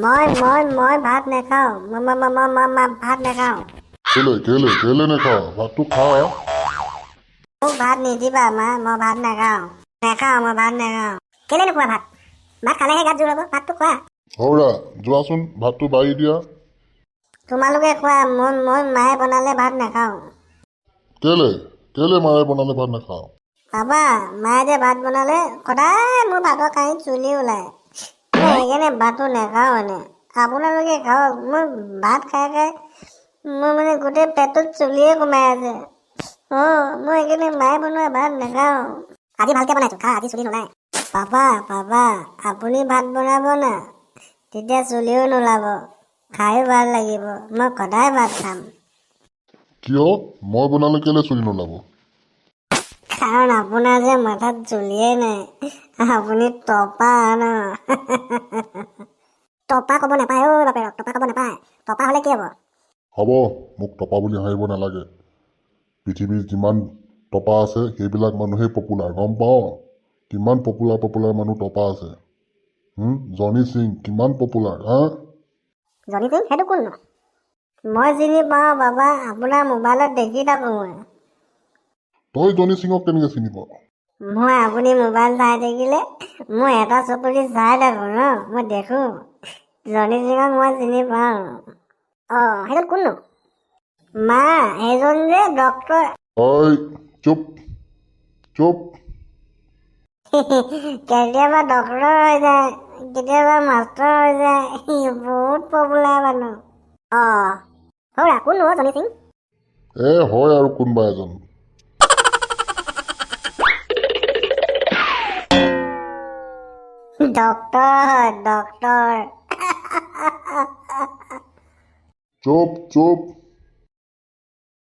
মই ভাত নাখাওঁ। ভাত নাখাওঁ। কেলে নেখাওঁ? ভাতটো খা। মোক ভাত নিদিবা মা, মই ভাত নাখাওঁ। মই ভাত নাখাওঁ। কেলে নোখোৱা ভাত? ভাত খালেহে গাত জোৰ হ'ব, ভাতটো খোৱা। হৌৰা, যোৱাচোন ভাতটো বাঢ়ি দিয়া। তোমালোকে খোৱা, মই মায়ে বনালে ভাত নাখাওঁ। কেলে মায়ে বনালে ভাত নাখাওঁ? পাপা, মায়ে যে ভাত বনালে সদায় মোৰ ভাতৰ কাঁহীত চুলি ওলায়। মই সেইকাৰণে ভাতটো নাখাওঁ মানে। আপোনালোকে খাওক, মই ভাত খাই মোৰ মানে গোটেই পেটটোত চুলিয়ে সোমাই আছে। মই সেইকাৰণে মায়ে বনোৱা ভাত নাখাওঁ। আজি ভালকে বনাইছো, খা, আজি চুলি নোলায়। পাপা, আপুনি ভাত বনাব না, তেতিয়া চুলিও নোলাব, খায়ো ভাল লাগিব। মই সদায় ভাত খাম। কিয়? মই বনালে কেলে চুলি নোলাব? কাৰণ আপোনাৰ যে মাথাত চুলিয়ে নাই, আপুনি টপা ন। টপা ক'ব নাপায় অ' বাপেৰক, টপা ক'ব নাপায়। টপা হ'লে কি হ'ব? হ'ব, মোক টপা বুলি হাঁহিব নালাগে। পৃথিৱীৰ যিমান টপা আছে সেইবিলাক মানুহেই পপুলাৰ, গম পাওঁ? কিমান পপুলাৰ মানুহ টপা আছে। জনি সিং কিমান পপুলাৰ, হা? জনি সিং? সেইটো কোননো? মই চিনি পাওঁ বাবা, আপোনাৰ মোবাইলত দেখি থাকোঁ মই। তই জনি সিঙক কেনেকৈ চিনি পাৱ? মই আপুনি মোবাইল চাই থাকিলে মই এটা চকুদি চাই থাকোঁ ন, মই দেখোঁ। জনি সিঙক মই চিনি পাওঁ। সেইজন কোননো? মা, সেইজন যে ডক্টৰ। ঐ চুপ। কেতিয়াবা ডক্টৰ হৈ যায়, কেতিয়াবা মাষ্টৰ হৈ যায়, বহুত পপুলাৰ মানুহ। হৌৰা, কোননো জনি সিং? হয় আৰু কোনোবা এজন। ডক্টৰ। চুপ।